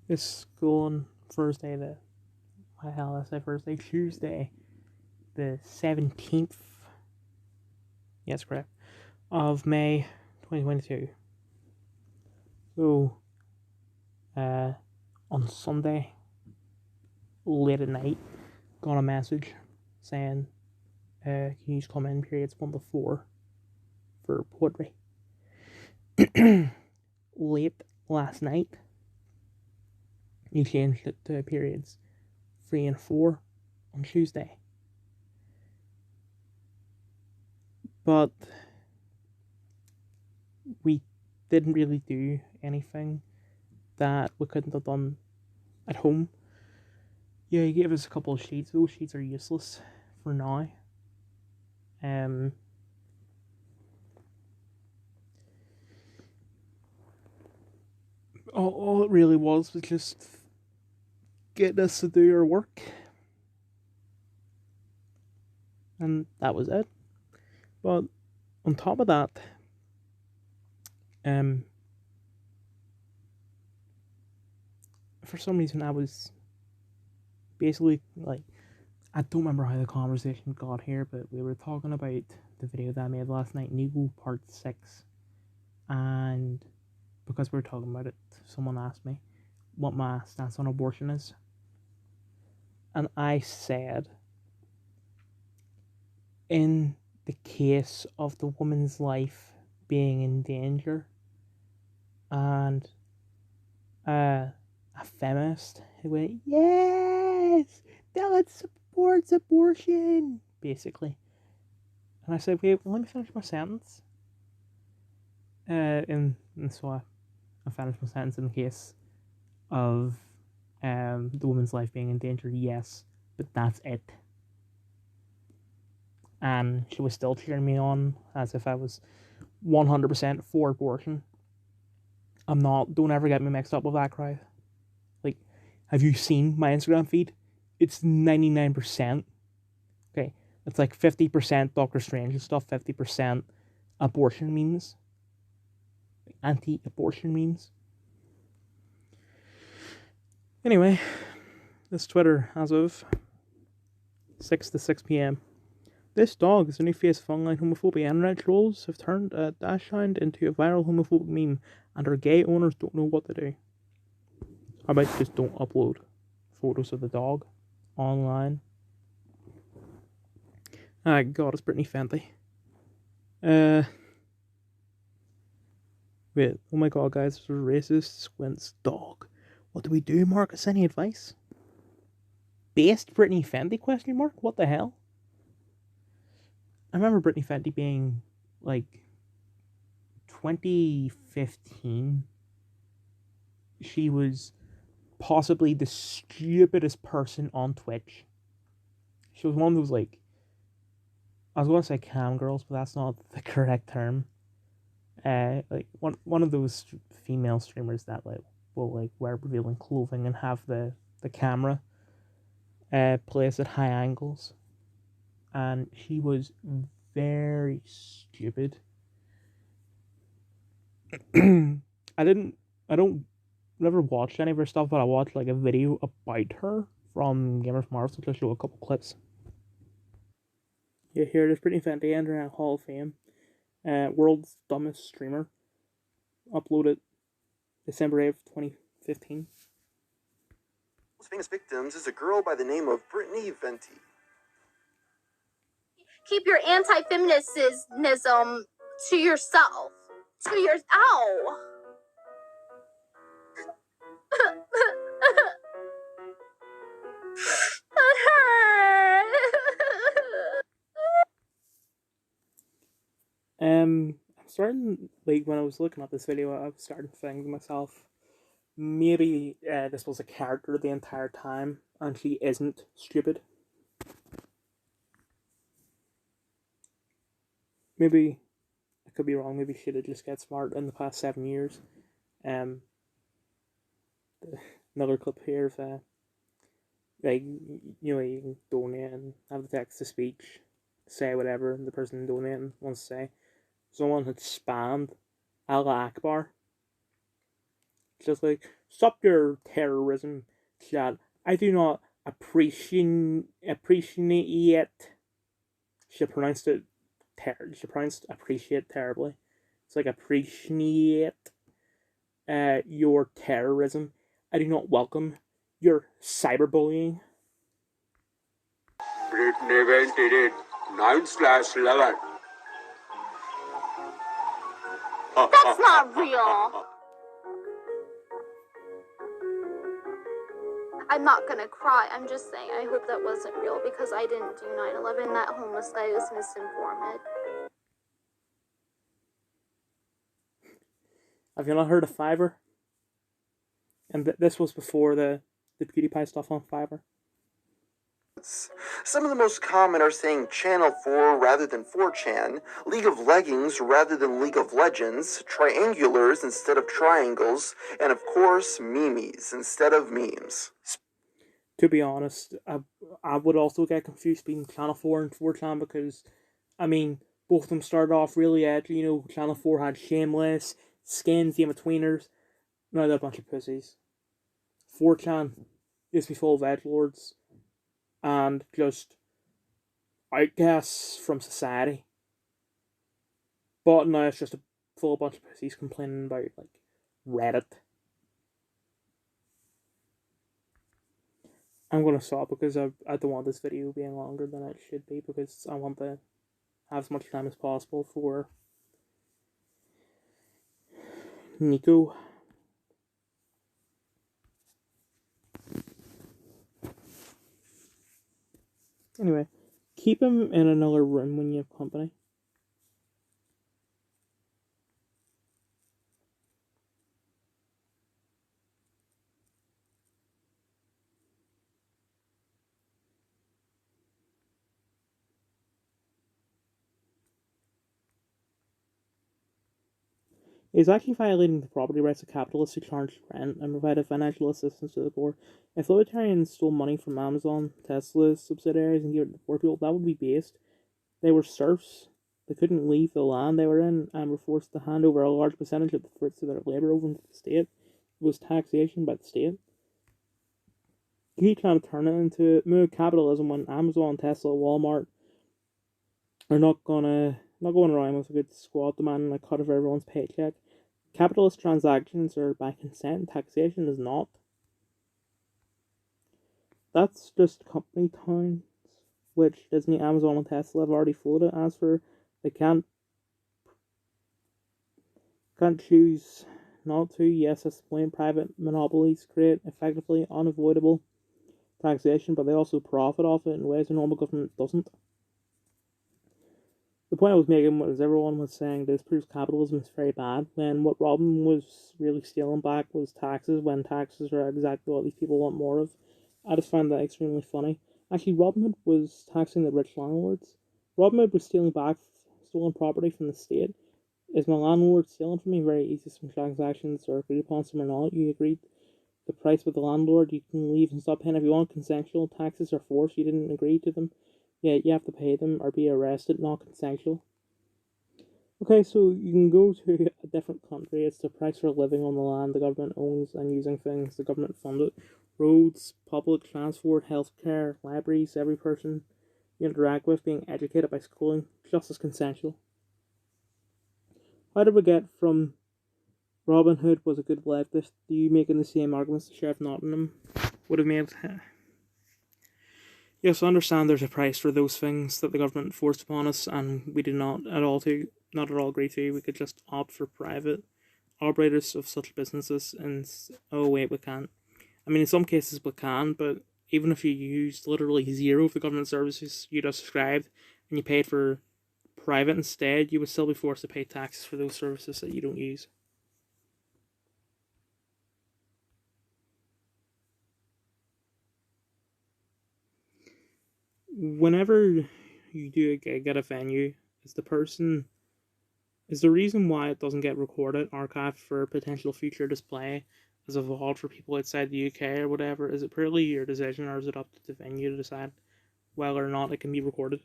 It's school on Thursday, what the hell did I say Thursday? Tuesday, the 17th, yes, correct, of May 2022. So, on Sunday, late at night, got a message saying, can you come in periods 1 to 4 for poetry? Late last night, you changed it to periods 3 and 4 on Tuesday. But we didn't really do anything that we couldn't have done at home. Yeah, he gave us a couple of sheets. Those sheets are useless for now. All it really was just getting us to do our work. And that was it. But on top of that, for some reason I was basically like, I don't remember how the conversation got here, but we were talking about the video that I made last night, Niko Part 6. And because we were talking about it, someone asked me what my stance on abortion is. And I said, in the case of the woman's life being in danger, and a feminist who went, yes, that supports abortion, basically. And I said, wait, let me finish my sentence. And so I finished my sentence. In the case of the woman's life being in danger, yes, but that's it. And she was still cheering me on as if I was 100% for abortion. I'm not. Don't ever get me mixed up with that crowd. Like, have you seen my Instagram feed? It's 99%. Okay, it's like 50% Doctor Strange and stuff, 50% abortion memes, anti-abortion memes. Anyway, this Twitter as of 6 to 6 p.m. This dog is the new face of online homophobia. Internet trolls have turned a dachshund into a viral homophobic meme, and our gay owners don't know what to do. How about just don't upload photos of the dog online? Ah, God, it's Brittany Fenty. Wait, oh my God, guys, this is racist. Squint's dog. What do we do, Marcus? Any advice? Based Brittany Fenty? Question mark? What the hell? I remember Brittany Fenty being like 2015. She was possibly the stupidest person on Twitch. She was one of those, like, I was going to say cam girls, but that's not the correct term. Like one of those female streamers that like will like wear revealing clothing and have the camera placed at high angles, and she was very stupid. I don't never watched any of her stuff, but I watched like a video about her from Gamers Mars, which I'll show a couple clips. Yeah, here it is. Brittany Fenty entering Hall of Fame. World's dumbest streamer. Uploaded December 8th, 2015. Most famous victims is a girl by the name of Brittany Fenty. Keep your anti-feminism to yourself. Ow! That hurt. I'm starting, like, when I was looking at this video, I was starting to think to myself, maybe this was a character the entire time, and she isn't stupid. Maybe, I could be wrong, maybe she did just get smart in the past 7 years. Another clip here of, like, you know, you can donate and have the text to speech, say whatever the person donating wants to say. Someone had spammed Allah Akbar, Just like, stop your terrorism, chat. I do not appreciate. She pronounced it. She pronounced appreciate terribly. It's like appreciate your terrorism. I do not welcome your cyberbullying. Britain event did it. 9/11. That's not real. I'm not gonna cry. I'm just saying, I hope that wasn't real because I didn't do 9/11. That homeless guy was misinformed. Have you not heard of Fiverr? And this was before the PewDiePie stuff on Fiverr. Some of the most common are saying Channel 4 rather than 4chan, League of Leggings rather than League of Legends, triangulars instead of triangles, and of course, memes instead of memes. To be honest, I would also get confused between Channel 4 and 4chan because, I mean, both of them started off really edgy. You know, Channel 4 had Shameless, Skins, The In-Betweeners. Now they're a bunch of pussies. 4chan used to be full of edgelords and just outcasts from society. But now it's just a full bunch of pussies complaining about, like, Reddit. I'm gonna stop because I don't want this video being longer than it should be because I want to have as much time as possible for Niko. Anyway, keep him in another room when you have company. It is actually violating the property rights of capitalists to charge rent and provide financial assistance to the poor. If libertarians stole money from Amazon, Tesla subsidiaries, and gave it to poor people, that would be based. They were serfs. They couldn't leave the land they were in and were forced to hand over a large percentage of the fruits of their labour over to the state. It was taxation by the state. You keep trying to turn it into more capitalism when Amazon, Tesla, Walmart are not going around with a good squad demanding a cut of everyone's paycheck. Capitalist transactions are by consent, taxation is not. That's just company towns, which Disney, Amazon, and Tesla have already floated. As for they can't choose not to. Yes, that's the point. Private monopolies create effectively unavoidable taxation, but they also profit off it in ways the normal government doesn't. The point I was making was everyone was saying this proves capitalism is very bad, when what Robin was really stealing back was taxes, when taxes are exactly what these people want more of. I just find that extremely funny. Actually, Robinhood was taxing the rich landlords. Robinhood was stealing back stolen property from the state. Is my landlord stealing from me? Very easy. Some transactions are agreed upon, some are not. You agreed the price with the landlord, you can leave and stop paying if you want. Consensual taxes are forced, you didn't agree to them. Yeah, you have to pay them or be arrested, not consensual. Okay, so you can go to a different country. It's the price for living on the land the government owns and using things the government funded. Roads, public transport, healthcare, libraries, every person you interact with being educated by schooling, just as consensual. How did we get from Robin Hood was a good leftist to you making the same arguments the Sheriff Nottingham would have made? Yes, I understand there's a price for those things that the government forced upon us, and we did not at all agree to. We could just opt for private operators of such businesses, and oh wait, we can't. I mean, in some cases we can, but even if you used literally zero of the government services you just described, and you paid for private instead, you would still be forced to pay taxes for those services that you don't use. Whenever you do a gig at a venue, is the reason why it doesn't get recorded, archived for potential future display as a vault for people outside the UK or whatever? Is it purely your decision, or is it up to the venue to decide whether or not it can be recorded?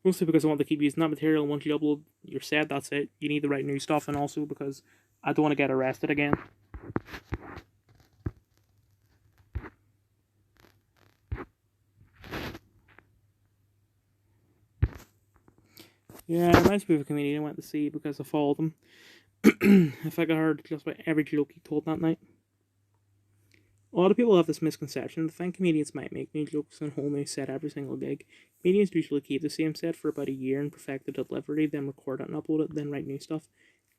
Mostly because I want to keep using that material. Once you upload your set, that's it. You need the right new stuff, and also because I don't want to get arrested again. Yeah, it reminds me of a comedian I went to see because I followed him. I think I heard just about every joke he told that night. A lot of people have this misconception. They think comedians might make new jokes and a whole new set every single gig. Comedians usually keep the same set for about a year and perfect the delivery, then record it and upload it, then write new stuff.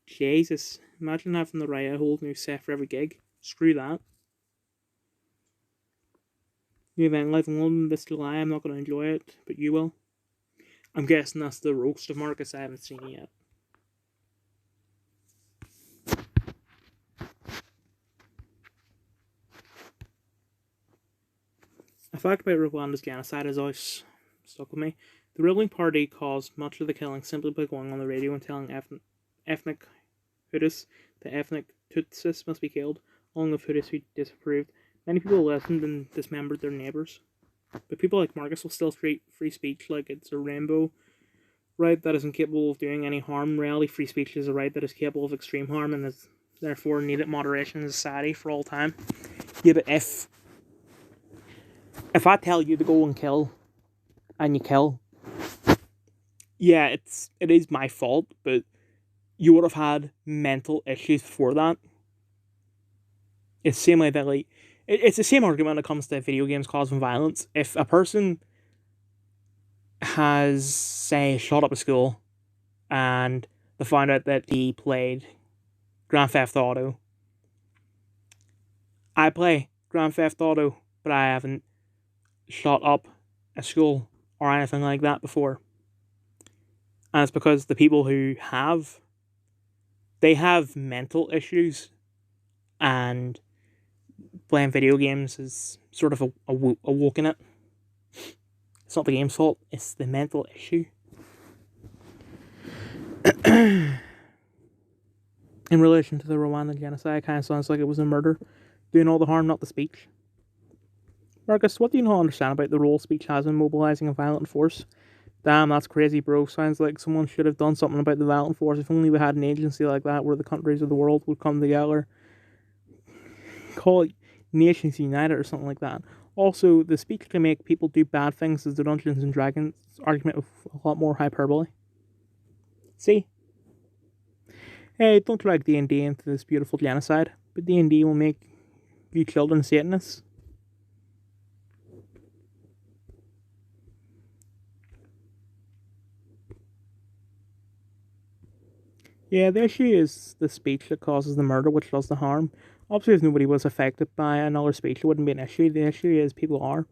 Jesus, imagine having to write a whole new set for every gig. Screw that. The event live in London this July. I'm not going to enjoy it, but you will. I'm guessing that's the roast of Marcus. I haven't seen it yet. A fact about Rwanda's genocide has always stuck with me. The ruling party caused much of the killing simply by going on the radio and telling ethnic Hutus that ethnic Tutsis must be killed, along with Hutus who disapproved. Many people listened and dismembered their neighbours. But people like Marcus will still treat free speech like it's a rainbow right that is incapable of doing any harm. Reality, free speech is a right that is capable of extreme harm and is therefore needed moderation in society for all time. Yeah, but if I tell you to go and kill, and you kill, yeah, it is my fault, but you would have had mental issues before that. It's the same way that, like, it's the same argument when it comes to video games causing violence. If a person has, say, shot up a school, and they find out that he played Grand Theft Auto, I play Grand Theft Auto, but I haven't shot up a school or anything like that before. And it's because the people who have, they have mental issues, and playing video games is sort of awoken it. It's not the game's fault, it's the mental issue. In relation to the Rwandan genocide, it kind of sounds like it was a murder. Doing all the harm, not the speech. Marcus, what do you not understand about the role speech has in mobilising a violent force? Damn, that's crazy, bro. Sounds like someone should have done something about the violent force. If only we had an agency like that where the countries of the world would come together. Call it Nations United or something like that. Also, the speech can make people do bad things as the Dungeons and Dragons argument with a lot more hyperbole. See? Hey, don't drag D&D into this beautiful genocide, but D&D will make you children Satanists. Yeah, the issue is the speech that causes the murder, which does the harm. Obviously, if nobody was affected by another speech, it wouldn't be an issue. The issue is people are.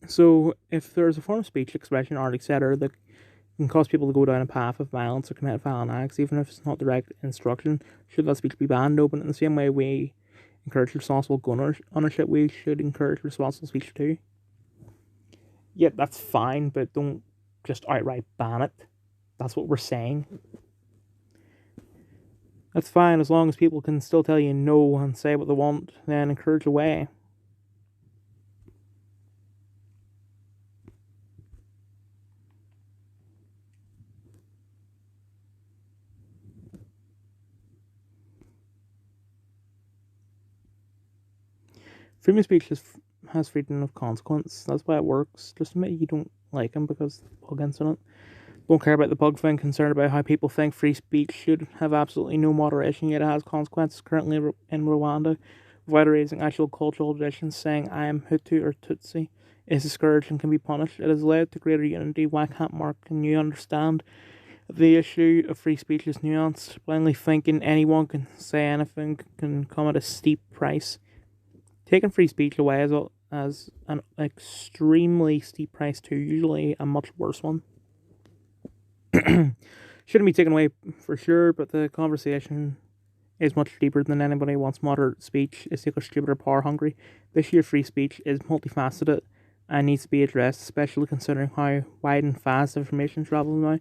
So, if there's a form of speech, expression, art, etc., that can cause people to go down a path of violence or commit violent acts, even if it's not direct instruction, should that speech be banned? No, but in the same way we encourage responsible gun ownership, we should encourage responsible speech too. Yeah, that's fine, but don't just outright ban it. That's what we're saying. That's fine as long as people can still tell you no and say what they want, then encourage away. Freedom of speech has freedom of consequence. That's why it works. Just admit you don't like him because the bug incident. Don't care about the bug thing, concerned about how people think free speech should have absolutely no moderation, yet it has consequences currently in Rwanda. Without erasing actual cultural traditions, saying I am Hutu or Tutsi is a scourge and can be punished. It has led to greater unity. Why can't Mark and you understand? The issue of free speech is nuanced. Blindly thinking anyone can say anything can come at a steep price. Taking free speech away as an extremely steep price too, usually a much worse one. Shouldn't be taken away for sure, but the conversation is much deeper than anybody wants. Moderate speech is sick or stupid or power hungry. This year free speech is multifaceted and needs to be addressed, especially considering how wide and fast information travels now.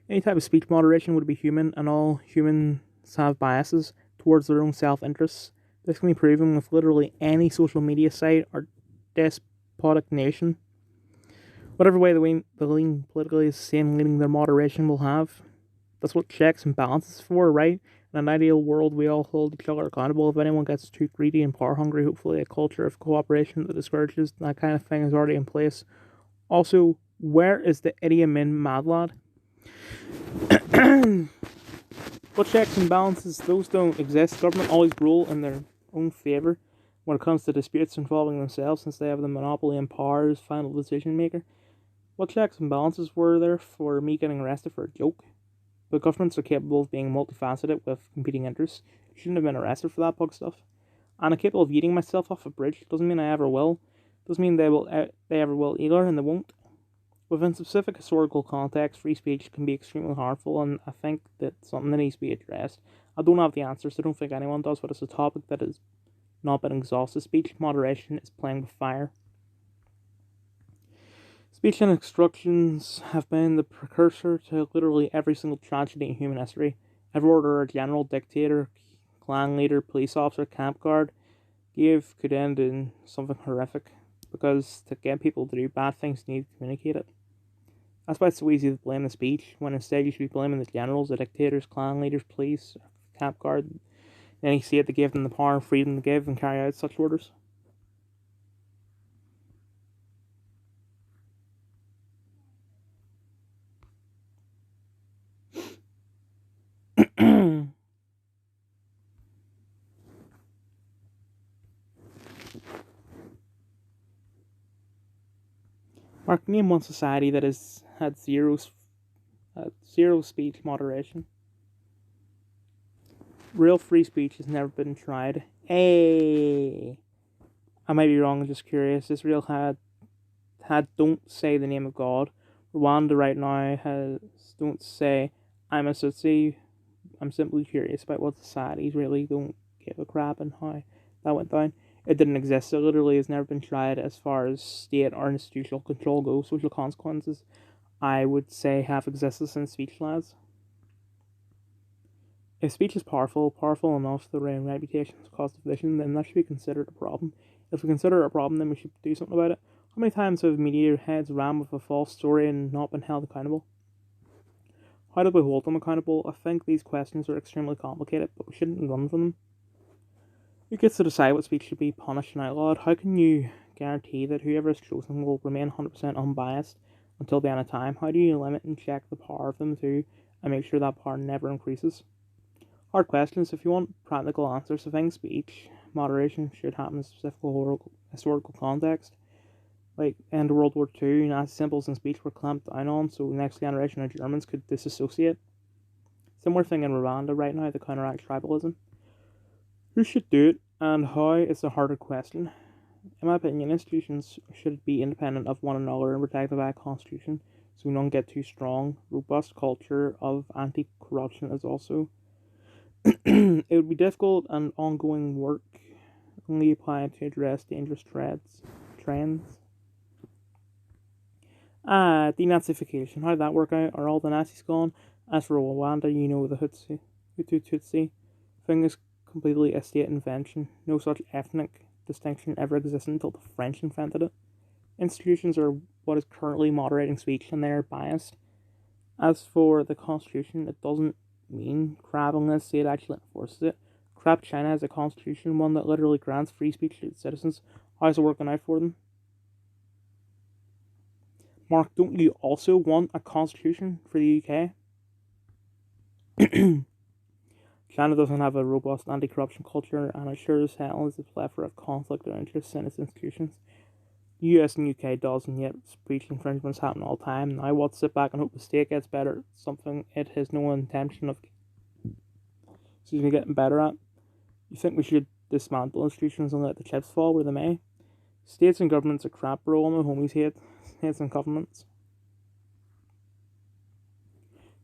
Any type of speech moderation would be human, and all humans have biases towards their own self-interests. This can be proven with literally any social media site or despotic nation. Whatever way the lean politically is the same leaning their moderation will have. That's what checks and balances for, right? In an ideal world, we all hold each other accountable. If anyone gets too greedy and power hungry, hopefully a culture of cooperation that discourages that kind of thing is already in place. Also, Where is the idiom in Mad Lad? What checks and balances? Those don't exist. Government always rule in their own favour when it comes to disputes involving themselves, since they have the monopoly and power as final decision maker. What checks and balances were there for me getting arrested for a joke? But governments are capable of being multifaceted with competing interests. You shouldn't have been arrested for that bug stuff. And I'm capable of eating myself off a bridge. Doesn't mean I ever will. Doesn't mean they ever will either, and they won't. Within specific historical context, free speech can be extremely harmful, and I think that's something that needs to be addressed. I don't have the answers, I don't think anyone does, but it's a topic that has not been exhausted. Speech moderation is playing with fire. Speech and instructions have been the precursor to literally every single tragedy in human history. Every order a general, dictator, clan leader, police officer, camp guard gave could end in something horrific, because to get people to do bad things, you need to communicate it. That's why it's so easy to blame the speech, when instead you should be blaming the generals, the dictators, clan leaders, police, camp guard, and any state that gave them the power and freedom to give and carry out such orders. Mark, name one society that has had zero speech moderation. Real free speech has never been tried. Hey, I might be wrong. I'm just curious. Israel had "Don't say the name of God." Rwanda right now has "Don't say I'm a Tutsi." I'm simply curious about what societies really don't give a crap and how that went down. It didn't exist. It literally has never been tried as far as state or institutional control goes. Social consequences, I would say, have existed since speech laws. If speech is powerful enough to ruin reputations, cause division, then that should be considered a problem. If we consider it a problem, then we should do something about it. How many times have media heads ran with a false story and not been held accountable? How do we hold them accountable? I think these questions are extremely complicated, but we shouldn't run from them. Who gets to decide what speech should be punished and outlawed? How can you guarantee that whoever is chosen will remain 100% unbiased until the end of time? How do you limit and check the power of them too, and make sure that power never increases? Hard questions. If you want practical answers, I think speech moderation should happen in specific historical context. Like, end of World War II, Nazi symbols in speech were clamped down on, so the next generation of Germans could disassociate. Similar thing in Rwanda right now to counteract tribalism. Who should do it, and how is a harder question. In my opinion, institutions should be independent of one another and protected by a constitution, so we don't get too strong. Robust culture of anti-corruption is also. It would be difficult and ongoing work, only applied to address dangerous trends. Denazification. How did that work out? Are all the Nazis gone? As for Rwanda, you know the Hutu Tutsi thing is completely a state invention. No such ethnic distinction ever existed until the French invented it. Institutions are what is currently moderating speech, and they are biased. As for the Constitution, it doesn't mean crap unless the state actually enforces it. Crap, China has a constitution, one that literally grants free speech to its citizens. How's it working out for them? Mark, don't you also want a constitution for the UK? China doesn't have a robust anti-corruption culture, and it sure as hell is a plethora of conflict of interest in its institutions. The US and UK does, and yet speech infringements happen all the time. Now what, sit back and hope the state gets better at something it has no intention of getting better at? You think we should dismantle institutions and let the chips fall where they may? States and governments are crap, bro. All my homies hate states and governments.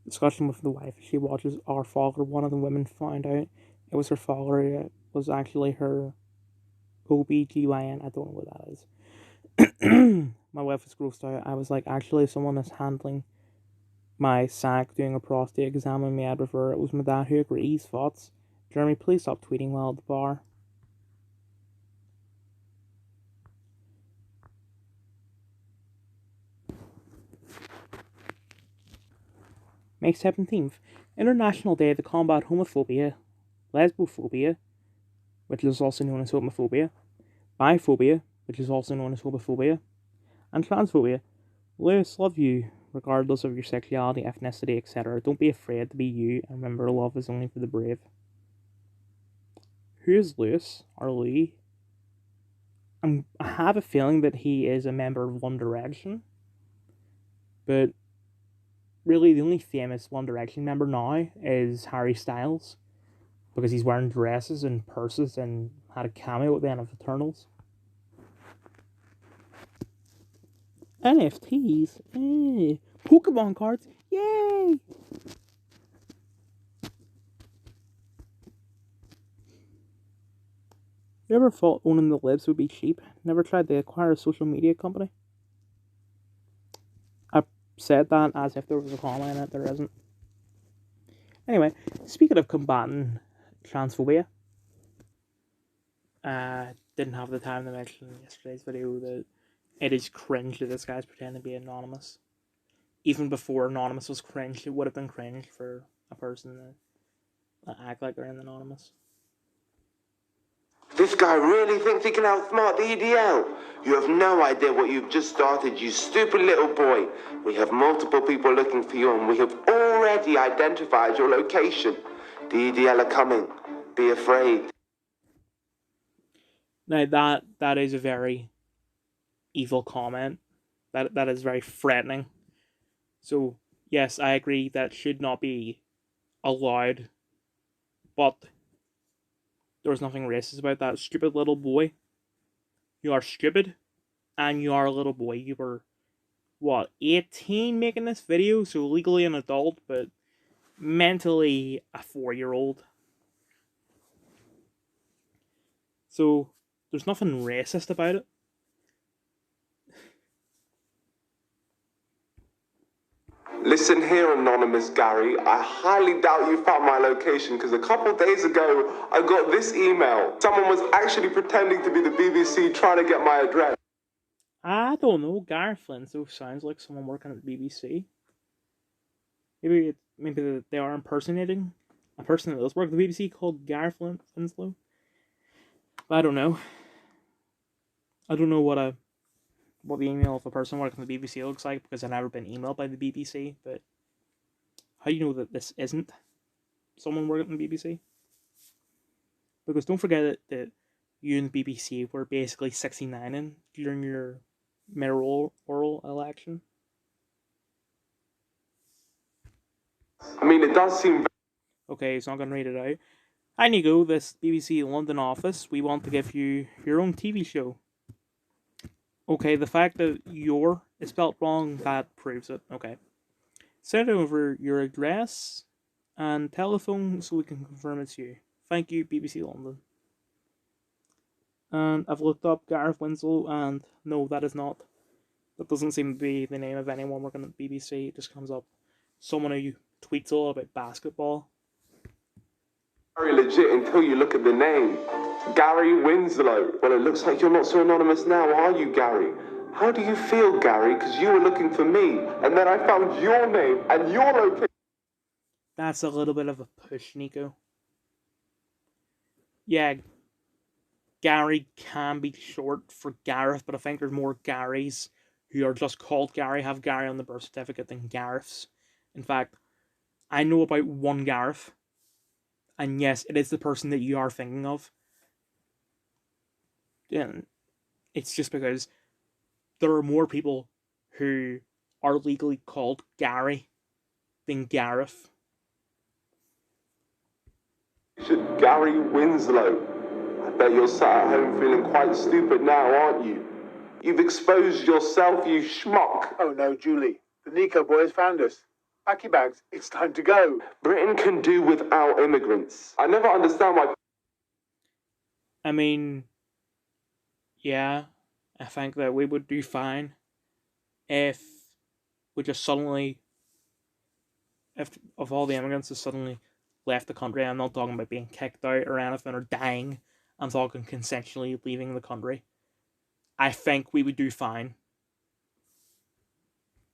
Discussion with the wife as she watches Our Father. One of the women found out it was her father. It was actually her OBGYN. I don't know what that is. My wife was grossed out. I was like, actually, if someone is handling my sac doing a prostate exam on me, I'd prefer it was my dad who agrees. Thoughts? Jeremy, please stop tweeting while at the bar. May 17th, International Day to combat homophobia, lesbophobia, which is also known as homophobia, biphobia, which is also known as homophobia, and transphobia. Lewis, love you, regardless of your sexuality, ethnicity, etc. Don't be afraid to be you, and remember, love is only for the brave. Who is Lewis, or Lee? I have a feeling that he is a member of One Direction, but really the only famous One Direction member now is Harry Styles, because he's wearing dresses and purses and had a cameo at the end of Eternals. NFTs, Pokemon cards, yay! You ever thought owning the libs would be cheap? Never tried to acquire a social media company? I said that as if there was a comma in it, there isn't. Anyway, speaking of combating transphobia, didn't have the time to mention in yesterday's video that it is cringe that this guy's pretending to be anonymous. Even before anonymous was cringe, it would have been cringe for a person to act like they're anonymous. This guy really thinks he can outsmart the EDL. You have no idea what you've just started, you stupid little boy. We have multiple people looking for you and we have already identified your location. The EDL are coming. Be afraid. Now that is a very evil comment. That is very threatening. So yes, I agree that should not be allowed. But there was nothing racist about that. Stupid little boy. You are stupid. And you are a little boy. You were, what, 18 making this video? So legally an adult, but mentally a 4-year-old. So there's nothing racist about it. Listen here, anonymous Gary. I highly doubt you found my location because a couple days ago I got this email. Someone was actually pretending to be the BBC trying to get my address. I don't know. Gareth Flintstone sounds like someone working at the BBC. Maybe they are impersonating a person that does work at the BBC called Gareth Flintstone. I don't know. I don't know what the email of a person working at the BBC looks like because I've never been emailed by the BBC. But how do you know that this isn't someone working at the BBC? Because don't forget that you and the BBC were basically 69ing during your mayoral election. I mean, it does seem... Okay, he's not going to read it out. Hi Niko, this BBC London office, we want to give you your own TV show. Okay, the fact that your is spelled wrong, that proves it. Okay. Send over your address and telephone so we can confirm it's you. Thank you, BBC London. And I've looked up Gareth Winslow, and no, that is not. That doesn't seem to be the name of anyone working at the BBC. It just comes up someone who tweets a lot about basketball. Very legit until you look at the name. Gary Winslow. Well, it looks like you're not so anonymous now, are you, Gary? How do you feel, Gary? Because you were looking for me, and then I found your name and your location. That's a little bit of a push, Niko. Yeah, Gary can be short for Gareth, but I think there's more Garys who are just called Gary, have Gary on the birth certificate than Gareths. In fact, I know about one Gareth, and yes, it is the person that you are thinking of. And it's just because there are more people who are legally called Gary than Gareth. Gary Winslow. I bet you're sat at home feeling quite stupid now, aren't you? You've exposed yourself, you schmuck. Oh no, Julie. The Niko boys found us. Pack your bags. It's time to go. Britain can do without immigrants. I never understand why... I mean, yeah, I think that we would do fine if we just suddenly, if of all the immigrants just suddenly left the country. I'm not talking about being kicked out or anything or dying. I'm talking consensually leaving the country. I think we would do fine.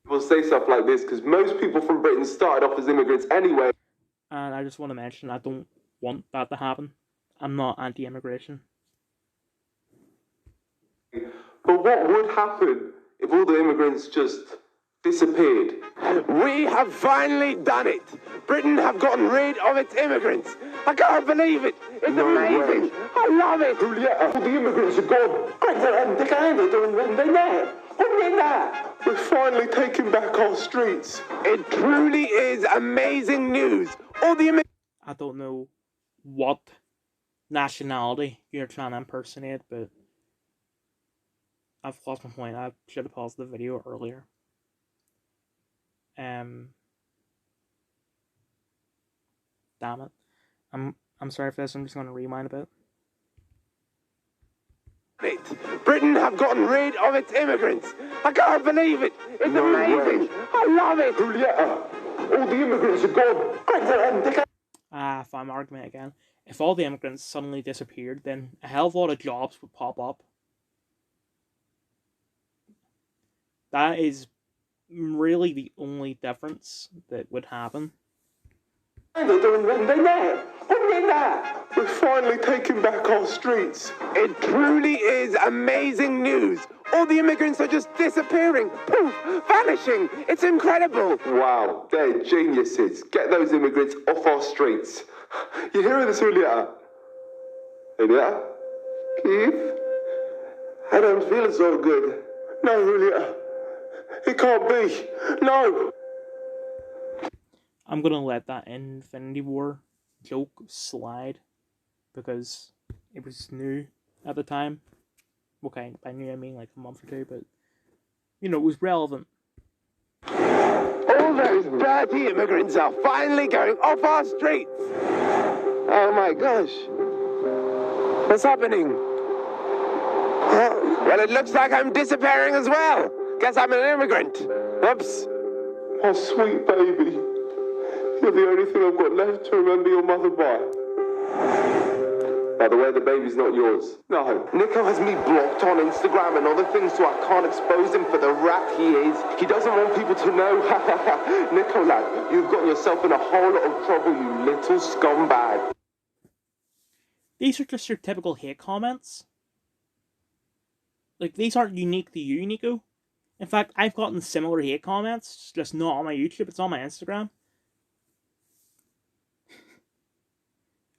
People say stuff like this because most people from Britain started off as immigrants anyway. And I just want to mention, I don't want that to happen. I'm not anti-immigration. But what would happen if all the immigrants just disappeared. We have finally done it. Britain have gotten rid of its immigrants. I can't believe it. It's amazing. I love it. Julieta, the immigrants are gone. We're finally taking back our streets. It truly is amazing news. All the immigrants. I don't know what nationality you're trying to impersonate, but I've lost my point. I should have paused the video earlier. Damn it. I'm sorry for this. I'm just going to rewind a bit. Britain have gotten rid of its immigrants. I can't believe it. It's amazing. I love it. Julieta, all the immigrants are gone. Fine argument again. If all the immigrants suddenly disappeared, then a hell of a lot of jobs would pop up. That is really the only difference that would happen. We're finally taking back our streets. It truly is amazing news. All the immigrants are just disappearing. Poof, vanishing. It's incredible. Wow, they're geniuses. Get those immigrants off our streets. You hearing this, Julieta? Julieta? Keith? I don't feel so good. No, Julieta. It can't be. No. I'm gonna let that Infinity War joke slide because it was new at the time. Okay, by new I mean like a month or two, but you know, it was relevant. All those dirty immigrants are finally going off our streets. Oh my gosh. What's happening? Oh, well, it looks like I'm disappearing as well. Guess I'm an immigrant. Oops. Oh, sweet baby. You're the only thing I've got left to remember your mother by. By the way, the baby's not yours. No. Nico has me blocked on Instagram and other things, so I can't expose him for the rat he is. He doesn't want people to know. Nico, lad, you've gotten yourself in a whole lot of trouble, you little scumbag. These are just your typical hate comments. Like, these aren't unique to you, Nico. In fact, I've gotten similar hate comments, just not on my YouTube, it's on my Instagram.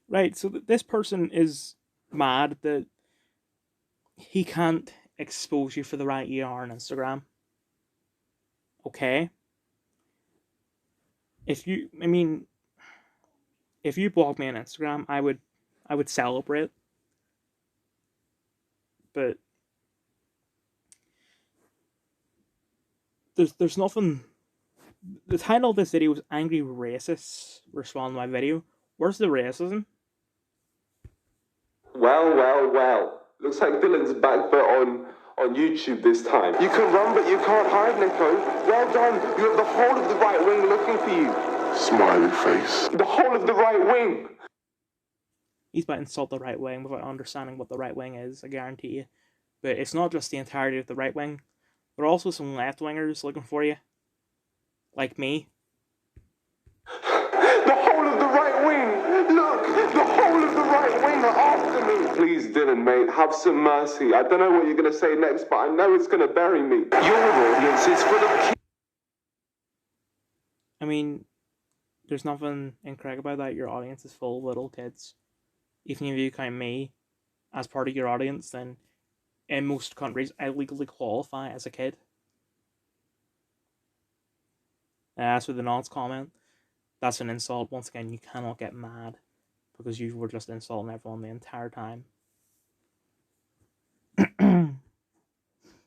Right, so this person is mad that he can't expose you for the right you are on Instagram. Okay. If you blocked me on Instagram, I would celebrate. But there's nothing. The title of this video was Angry Racists Respond to my video. Where's the racism? Well. Looks like Dylan's back but on YouTube this time. You can run but you can't hide, Nico. Well done. You have the whole of the right wing looking for you. Smiley face. The whole of the right wing. He's about to insult the right wing without understanding what the right wing is, I guarantee you. But it's not just the entirety of the right wing. There are also some left-wingers looking for you. Like me. The whole of the right wing! Look! The whole of the right wing are after me! Please, Dylan, mate, have some mercy. I don't know what you're going to say next, but I know it's going to bury me. Your audience is full of kids. I mean, there's nothing incorrect about that. Your audience is full of little kids. Even if you count me as part of your audience, then in most countries, I legally qualify as a kid. As for the nonce comment, that's an insult. Once again, you cannot get mad because you were just insulting everyone the entire time. You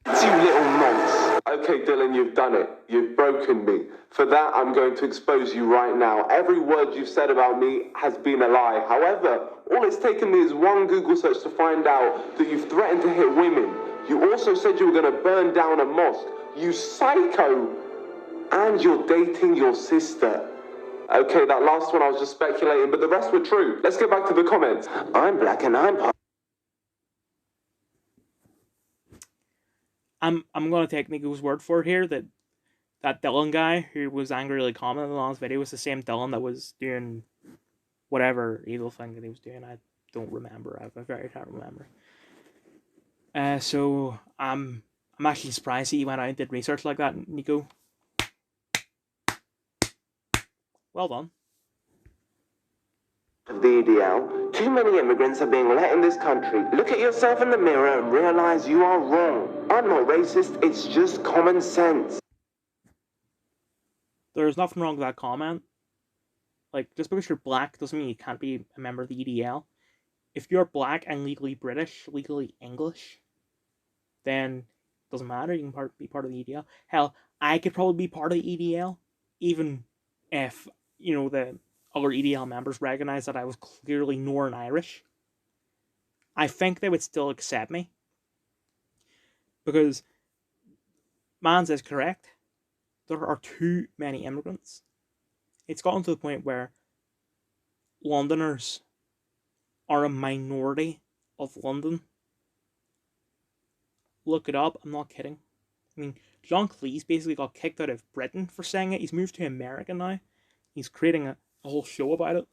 little nonce. Okay, Dylan, you've done it. You've broken me. For that, I'm going to expose you right now. Every word you've said about me has been a lie. However, all it's taken me is one Google search to find out that you've threatened to hit women. You also said you were going to burn down a mosque. You psycho! And you're dating your sister. Okay, that last one I was just speculating, but the rest were true. Let's get back to the comments. I'm black and I'm gonna take Nico's word for it here that Dylan guy who was angrily commenting on his video was the same Dylan that was doing whatever evil thing that he was doing. I don't remember. I very can't remember. So I'm actually surprised that you went out and did research like that, Nico. Well done. Of the EDL, too many immigrants are being let in this country. Look at yourself in the mirror and realize you are wrong. I'm not racist, it's just common sense. There's nothing wrong with that comment. Like, just because you're black doesn't mean you can't be a member of the EDL. If you're black and legally British, legally English, then it doesn't matter. You can be part of the EDL. Hell, I could probably be part of the EDL, even if, the other EDL members recognize that I was clearly Northern Irish. I think they would still accept me. Because Mans is correct. There are too many immigrants. It's gotten to the point where Londoners are a minority of London. Look it up, I'm not kidding. I mean, John Cleese basically got kicked out of Britain for saying it. He's moved to America now. He's creating a whole show about it.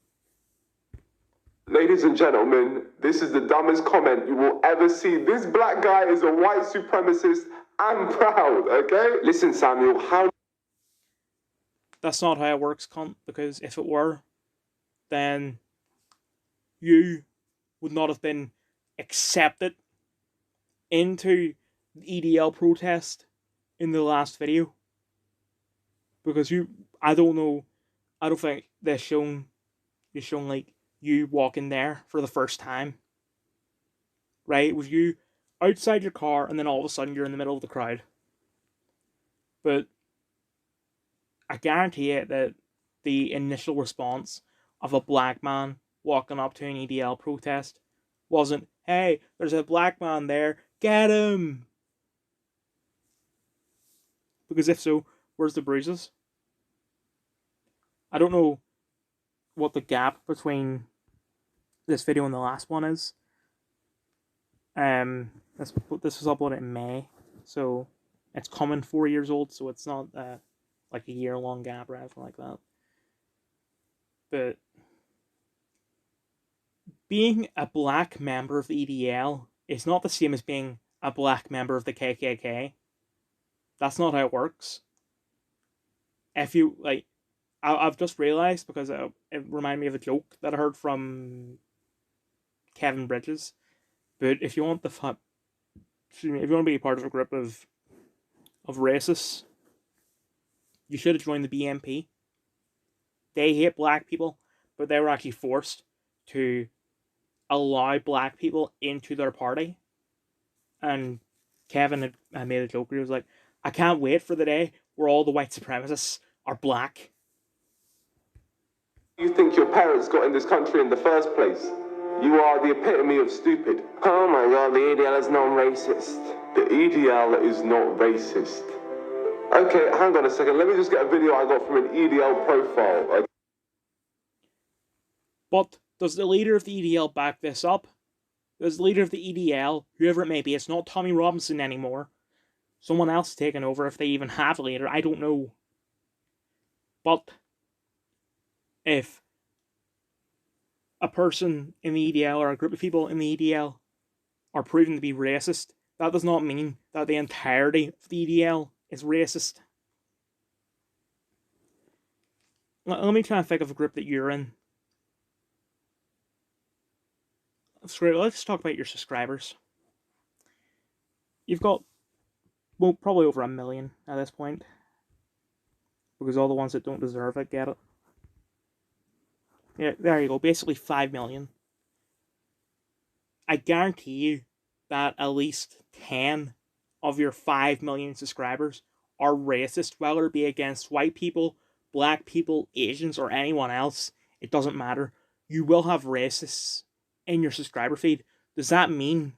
Ladies and gentlemen, this is the dumbest comment you will ever see. This black guy is a white supremacist. I'm proud, okay? Listen, Samuel, how... That's not how it works, cunt, because if it were, then you would not have been accepted into the EDL protest in the last video. Because I don't think they're shown like you walking there for the first time. Right? With you outside your car and then all of a sudden you're in the middle of the crowd. But I guarantee it that the initial response of a black man walking up to an EDL protest wasn't, hey, there's a black man there, get him! Because if so, where's the bruises? I don't know what the gap between this video and the last one is. This was uploaded in May, so it's coming 4 years old, so it's not like a year-long gap or anything like that. But being a black member of the EDL is not the same as being a black member of the KKK. That's not how it works. If you, like, I've just realised, because it reminded me of a joke that I heard from Kevin Bridges. But if you want if you want to be part of a group of racists, you should have joined the BNP. They hate black people, but they were actually forced to allow black people into their party. And Kevin had made a joke where he was like, I can't wait for the day where all the white supremacists are black. You think your parents got in this country in the first place? You are the epitome of stupid. Oh my god, the EDL is non-racist. The EDL is not racist. Okay, hang on a second. Let me just get a video I got from an EDL profile. Okay. But does the leader of the EDL back this up? Does the leader of the EDL, whoever it may be, it's not Tommy Robinson anymore. Someone else taking over, if they even have a leader, I don't know. But if a person in the EDL or a group of people in the EDL are proven to be racist, that does not mean that the entirety of the EDL is racist. Let me try and think of a group that you're in. Let's talk about your subscribers. You've got, well, probably over 1 million at this point. Because all the ones that don't deserve it get it. Yeah, there you go. Basically 5 million. I guarantee you that at least 10 of your 5 million subscribers are racist, whether it be against white people, black people, Asians, or anyone else. It doesn't matter. You will have racists in your subscriber feed. Does that mean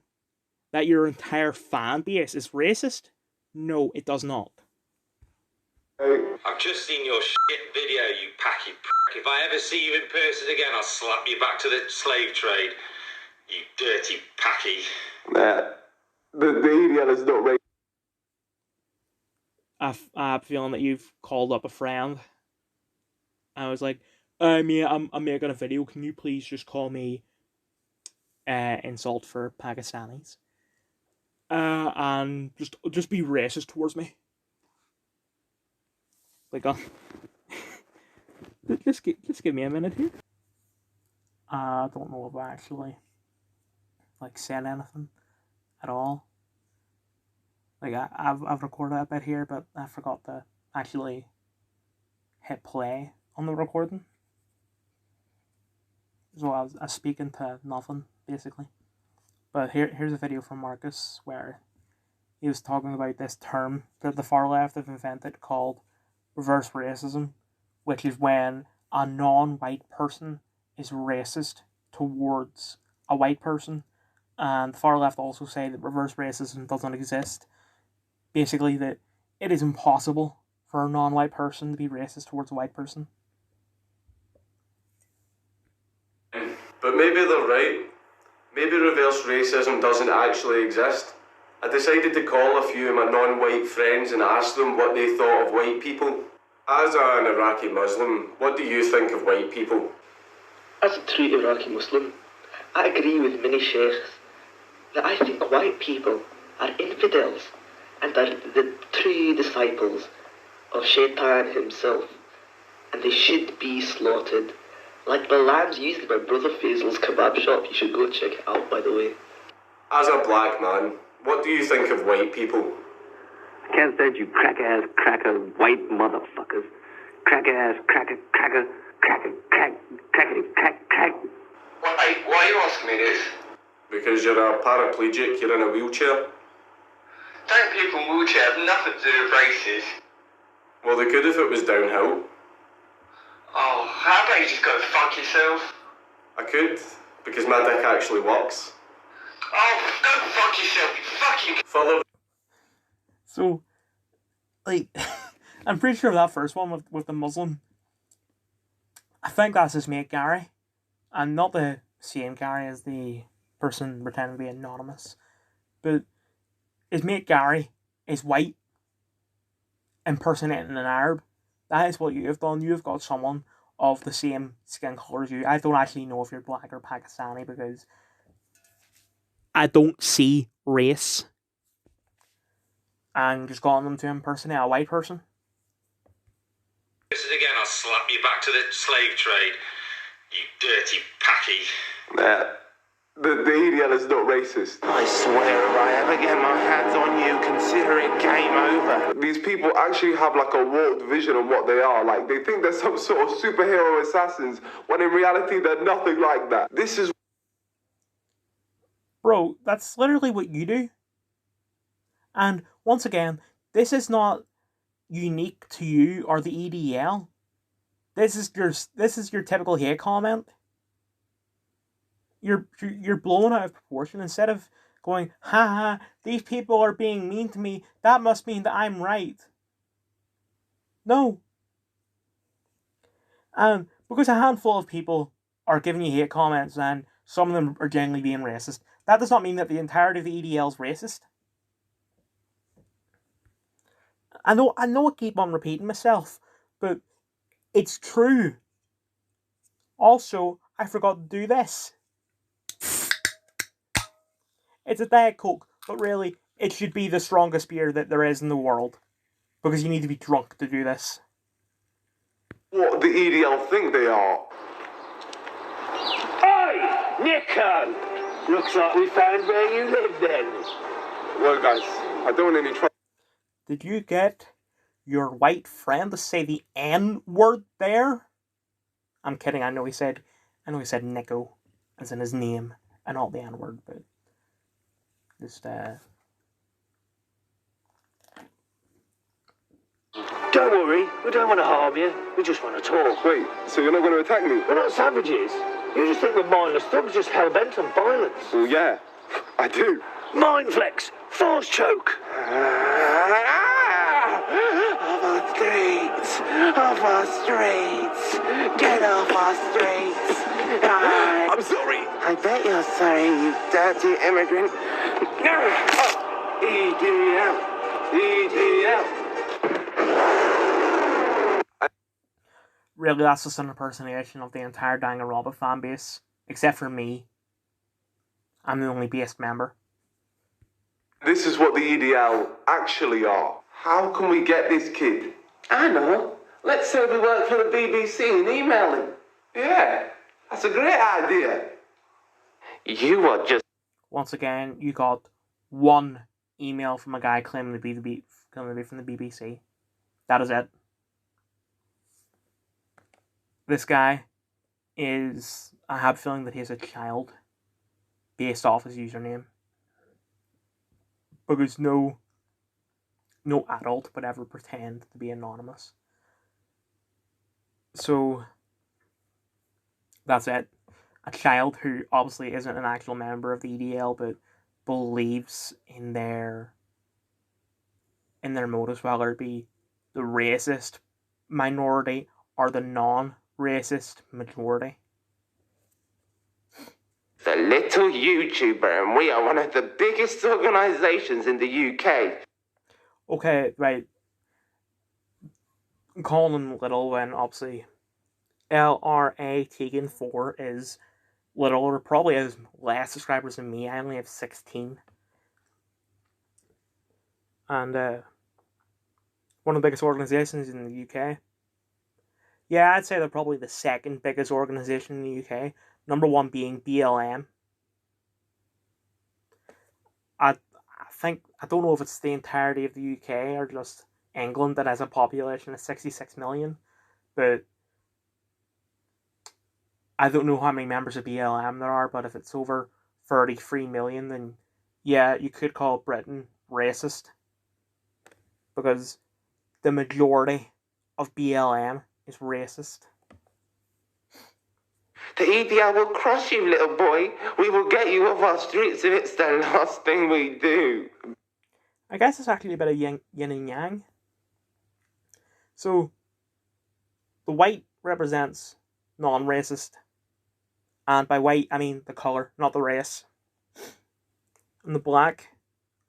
that your entire fan base is racist? No, it does not. I've just seen your shit video, you packy prick. If I ever see you in person again, I'll slap you back to the slave trade. You dirty packy. The EDL is not racist. I have a feeling that you've called up a friend. I was like, I'm making a video. Can you please just call me insult for Pakistanis? And just be racist towards me. Like, Just give me a minute here. I don't know if I actually said anything at all. I've recorded a bit here, but I forgot to actually hit play on the recording. So I was speaking to nothing basically. But here's a video from Marcus where he was talking about this term that the far left have invented called reverse racism, which is when a non-white person is racist towards a white person. And the far left also say that reverse racism doesn't exist. Basically, that it is impossible for a non-white person to be racist towards a white person. But maybe they're right. Maybe reverse racism doesn't actually exist. I decided to call a few of my non-white friends and ask them what they thought of white people. As an Iraqi Muslim, what do you think of white people? As a true Iraqi Muslim, I agree with many sheikhs that I think white people are infidels and are the true disciples of Shaitan himself, and they should be slaughtered. Like the lambs used in my brother Faisal's kebab shop. You should go check it out, by the way. As a black man, what do you think of white people? I can't stand you cracker-ass, cracker, white motherfuckers. Cracker-ass, cracker, cracker, cracker, crack, cracker, crack, crack. Why are you asking me this? Because you're a paraplegic, you're in a wheelchair. Don't people in wheelchairs have nothing to do with races? Well, they could if it was downhill. Oh, how about you just go fuck yourself? I could, because my dick actually works. Oh, go fuck yourself, you fucking... Further... So, I'm pretty sure that first one with the Muslim, I think that's his mate Gary, and not the same Gary as the person pretending to be anonymous, but his mate Gary is white, impersonating an Arab. That is what you have done. You have got someone of the same skin colour as you. I don't actually know if you're black or Pakistani because I don't see race. And just gotten them to impersonate a white person. This is again, I'll slap you back to the slave trade, you dirty packy. The EDL is not racist. I swear if I ever get my hands on you, consider it game over. These people actually have like a warped vision on what they are. Like, they think they're some sort of superhero assassins, when in reality they're nothing like that. This is... Bro, that's literally what you do. And once again, this is not unique to you or the EDL. This is your typical hate comment. You're blown out of proportion. Instead of going, ha, these people are being mean to me, that must mean that I'm right. No. Because a handful of people are giving you hate comments and some of them are genuinely being racist, that does not mean that the entirety of the EDL is racist. I know I keep on repeating myself, but it's true. Also, I forgot to do this. It's a Diet Coke, but really, it should be the strongest beer that there is in the world. Because you need to be drunk to do this. what the EDL think they are. Hey, Niko! Looks like we found where you live then. Well, guys, I don't want any trouble. Did you get your white friend to say the N-word there? I'm kidding, I know he said Niko, as in his name, and not the N-word, but just, Don't worry, we don't want to harm you. We just want to talk. Wait, so you're not going to attack me? We're not savages. You just think we're mindless thugs just hell-bent on violence. Well, yeah, I do. Mind flex, force choke. Off our streets, get off our streets. I'm sorry. I bet you're sorry, you dirty immigrant. EDL. really that's just an impersonation of the entire Danganronpa fan base, except for me. I'm the only based member. This is what the EDL actually are. How can we get this kid? I know. Let's say we work for the BBC and email him. Yeah, that's a great idea. You are just... Once again, you got one email from a guy claiming to be from the BBC. That is it. This guy is... I have a feeling that he's a child based off his username. Because no adult would ever pretend to be anonymous. So, that's it. A child who obviously isn't an actual member of the EDL, but believes in their motives, whether it be the racist minority or the non-racist majority. The little YouTuber, and we are one of the biggest organisations in the UK. Okay, right. I'm calling him little when obviously LRA Tegan 4 is little, or probably has less subscribers than me. I only have 16. And one of the biggest organisations in the UK. Yeah, I'd say they're probably the second biggest organisation in the UK. Number one being BLM. I don't know if it's the entirety of the UK or just England that has a population of 66 million, but I don't know how many members of BLM there are, but if it's over 33 million, then yeah, you could call Britain racist, because the majority of BLM is racist. The EDL will crush you, little boy. We will get you off our streets if it's the last thing we do. I guess it's actually a bit of yin and yang. So, the white represents non-racist. And by white, I mean the colour, not the race. And the black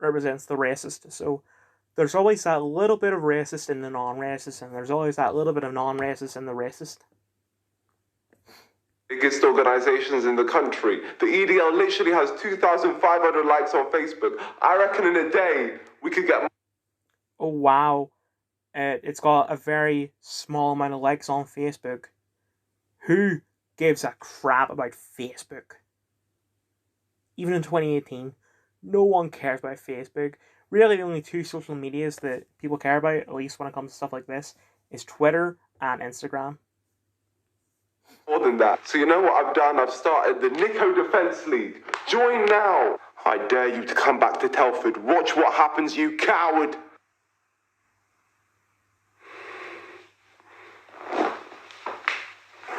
represents the racist. So, there's always that little bit of racist in the non-racist, and there's always that little bit of non-racist in the racist. Biggest organisations in the country. The EDL literally has 2,500 likes on Facebook. I reckon in a day we could get... Oh wow. It's got a very small amount of likes on Facebook. Who gives a crap about Facebook? Even in 2018, no one cares about Facebook. Really, the only two social medias that people care about, at least when it comes to stuff like this, is Twitter and Instagram. More than that. So you know what I've done? I've started the Niko Defence League. Join now. I dare you to come back to Telford. Watch what happens, you coward.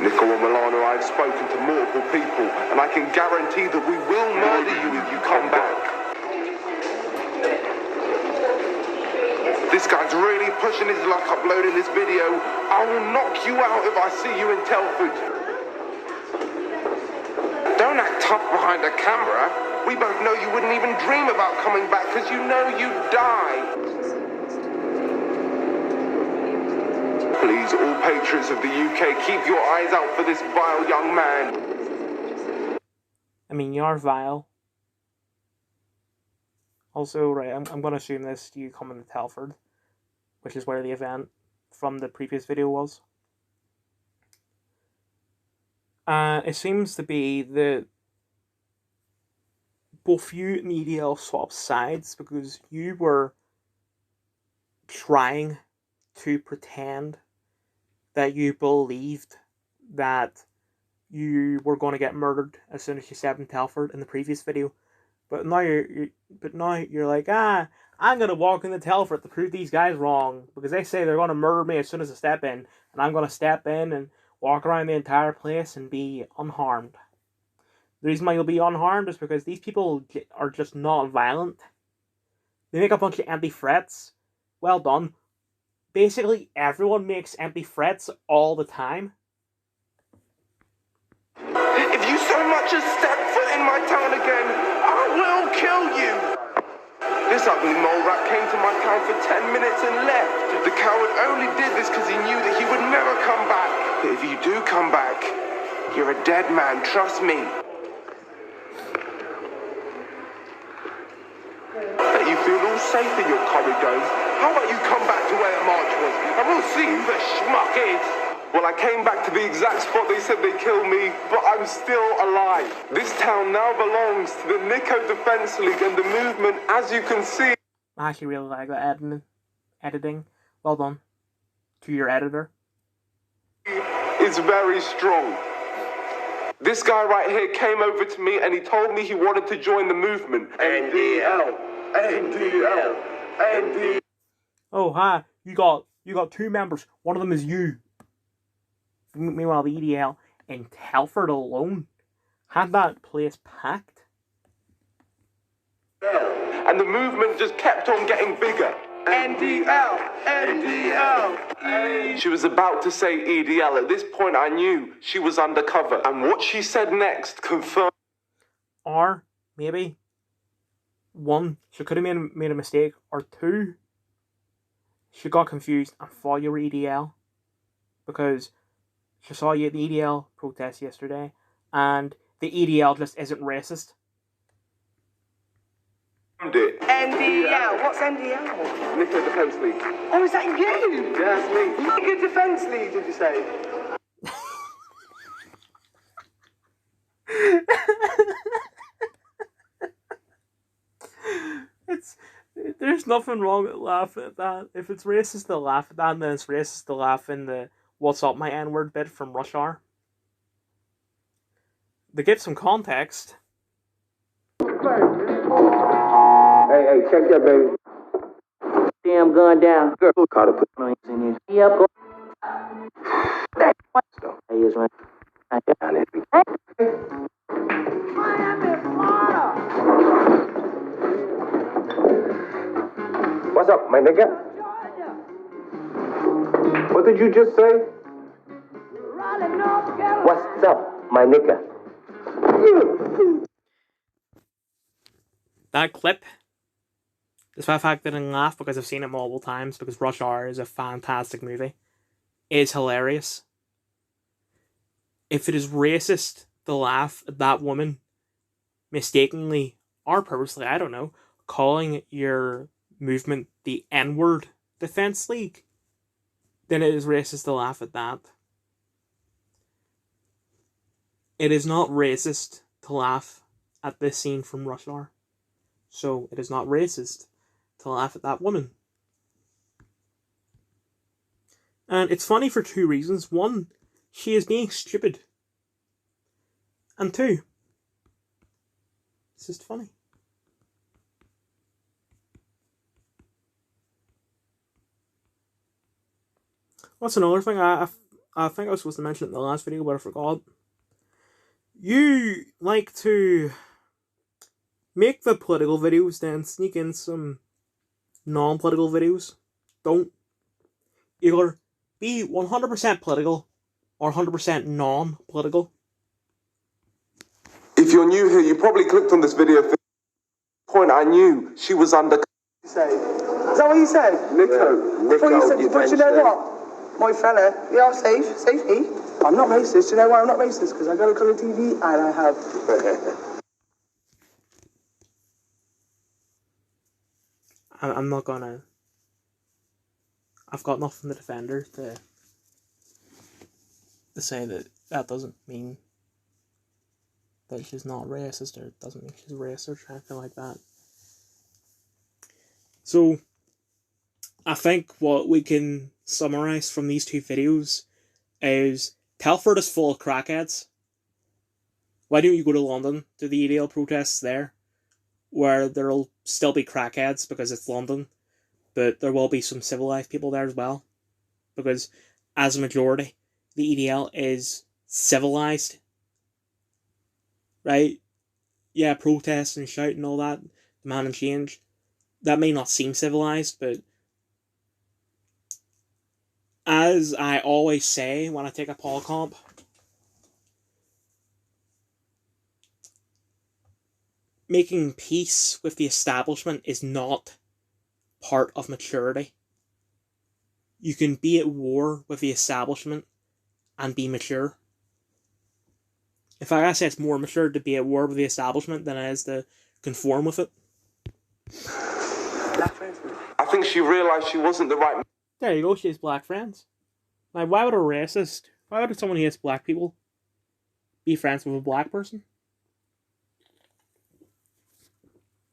Niko and Milano, I've spoken to multiple people, and I can guarantee that we will murder you if you come back. This guy's really pushing his luck uploading this video. I will knock you out if I see you in Telford. Don't act tough behind a camera. We both know you wouldn't even dream about coming back because you know you'd die. Please, all patrons of the UK, keep your eyes out for this vile young man. I mean, you're vile. Also, right, I'm going to assume this, you come into Telford, which is where the event from the previous video was. It seems to be that both you and the EDL swapped sides, because you were trying to pretend that you believed that you were going to get murdered as soon as you stepped in Telford in the previous video. But now you're like, I'm going to walk into Telford to prove these guys wrong, because they say they're going to murder me as soon as I step in, and I'm going to step in and walk around the entire place and be unharmed. The reason why you'll be unharmed is because these people are just not violent. They make a bunch of empty threats. Well done. Basically, everyone makes empty threats all the time. If you so much as step foot in my town again, I will kill you. This ugly mole rat came to my town for 10 minutes and left. The coward only did this because he knew that he would never come back. But if you do come back, you're a dead man, trust me. Bet you feel all safe in your corridors. How about you come back to where the march was and we'll see who the schmuck is. Well, I came back to the exact spot they said they killed me, but I'm still alive. This town now belongs to the Niko Defense League, and the movement, as you can see... I actually really like that editing. Well done to your editor. ...is very strong. This guy right here came over to me and he told me he wanted to join the movement. NDL, NDL, NDL. Oh, hi. You got 2 members. One of them is you. Meanwhile, the EDL in Telford alone had that place packed. And the movement just kept on getting bigger. NDL, NDL. She was about to say EDL. At this point, I knew she was undercover. And what she said next confirmed. Or maybe 1, she could have made a mistake, or 2, she got confused and thought you were EDL because she saw you at the EDL protest yesterday, and the EDL just isn't racist. NDL? What's NDL? Niko Defense League. Oh, is that you? Yeah, that's me. Niko Defense League, did you say? There's nothing wrong with laughing at that. If it's racist to laugh at that, then it's racist to laugh in the "What's up, my N-word" bit from Rush Hour. To give some context. Hey, check that, baby. Damn gun down. Girl, caught to put my hands in here. Yep, go. Hey, is right. Miami, Florida. What's up, my nigga? Georgia. What did you just say? Raleigh, North Carolina. What's up, my nigga? That clip, despite the fact that I didn't laugh because I've seen it multiple times, because Rush Hour is a fantastic movie, is hilarious. If it is racist to laugh at that woman mistakenly, or purposely, I don't know, calling your movement the N-word Defense League, then it is racist to laugh at that. It is not racist to laugh at this scene from Rush Hour. So it is not racist to laugh at that woman. And it's funny for 2 reasons. 1, she is being stupid. And 2, it's just funny. What's another thing? I think I was supposed to mention it in the last video, but I forgot. You like to make the political videos, then sneak in some non-political videos. Don't. Either be 100% political or 100% non-political. If you're new here, you probably clicked on this video for the point I knew she was undercover. Is that what you said? Niko. I thought you said, but you know what? My fella, we are safe, safety. I'm not racist. You know why I'm not racist? Because I go to colour TV and I have... I'm not gonna... I've got nothing to defend her to say that that doesn't mean that she's not racist, or it doesn't mean she's racist or anything like that. So, I think what we can summarise from these 2 videos is Telford is full of crackheads. Why don't you go to London to the EDL protests there, where there'll still be crackheads because it's London, but there will be some civilised people there as well, because as a majority, the EDL is civilised, right? Yeah, protest and shout and all that, demanding change. That may not seem civilised, but as I always say when I take a poll comp, making peace with the establishment is not part of maturity. You can be at war with the establishment and be mature. In fact, I say it's more mature to be at war with the establishment than it is to conform with it. I think she realised she wasn't the right... There you go, she has black friends. Like, why would why would someone who hates black people be friends with a black person?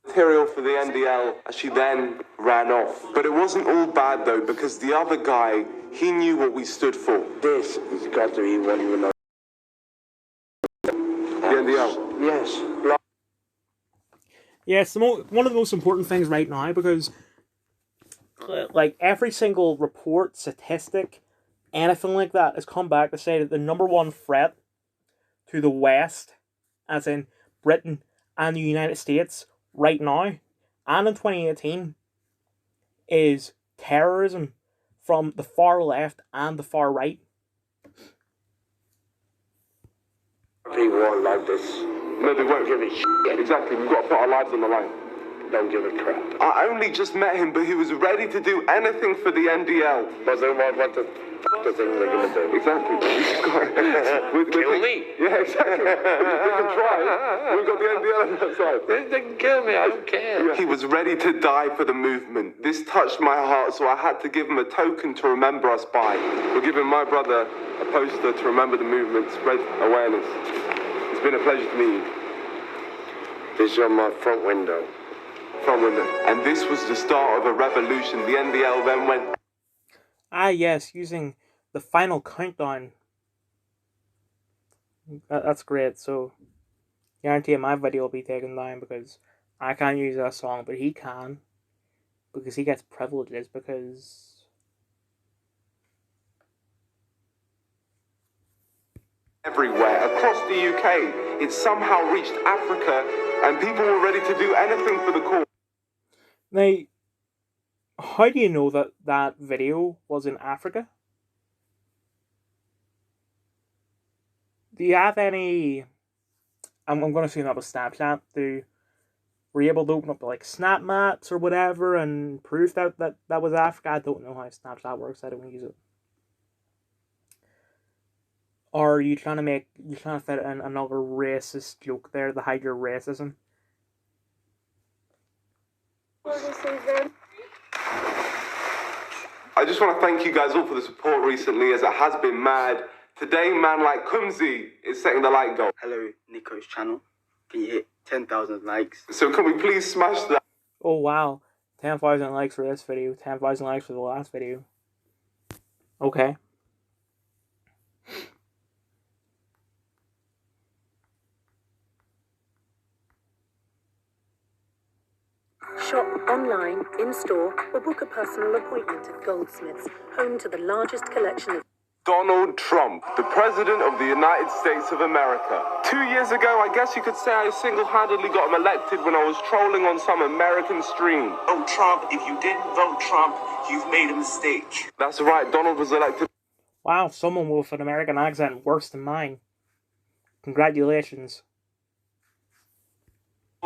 Material for the NDL as she then ran off. But it wasn't all bad though, because the other guy, he knew what we stood for. This has got to be what you would know. The NDL. Yes. Yeah, it's one of the most important things right now, because like every single report, statistic, anything like that has come back to say that the number one threat to the West, as in Britain and the United States right now, and in 2018, is terrorism from the far left and the far right. People won't like this. No, they won't give a shit. Exactly, we've got to put our lives on the line. Don't give a crap. I only just met him, but he was ready to do anything for the NDL. But they won't want the thing they're going to do. Exactly. Kill me. Yeah, exactly. We can try. We've got the NDL on that side. They can kill me, I don't care. He was ready to die for the movement. This touched my heart, so I had to give him a token to remember us by. We're giving my brother a poster to remember the movement, spread awareness. It's been a pleasure to meet you. This is on my front window. And this was the start of a revolution. The NDL then went... Ah yes, using the final countdown. That's great, so guarantee my video will be taken down because I can't use that song, but he can. Because he gets privileges, because... everywhere, across the UK. It somehow reached Africa, and people were ready to do anything for the cause. Now, how do you know that that video was in Africa? Do you have any... I'm going to assume that was Snapchat. Were you able to open up like Snap Maps or whatever and prove that was Africa? I don't know how Snapchat works. I don't use it. Or are you trying to fit in another racist joke there to hide your racism? I just want to thank you guys all for the support recently, as it has been mad. Today, man like Kumzi is setting the like goal. Hello, Niko's channel. Can you hit 10,000 likes? So can we please smash that? Oh wow, 10,000 likes for this video, 10,000 likes for the last video. Okay. Shop online, in-store, or book a personal appointment at Goldsmiths, home to the largest collection of... Donald Trump, the President of the United States of America. 2 years ago, I guess you could say I single-handedly got him elected when I was trolling on some American stream. Vote Trump. If you didn't vote Trump, you've made a mistake. That's right, Donald was elected. Wow, someone with an American accent worse than mine. Congratulations.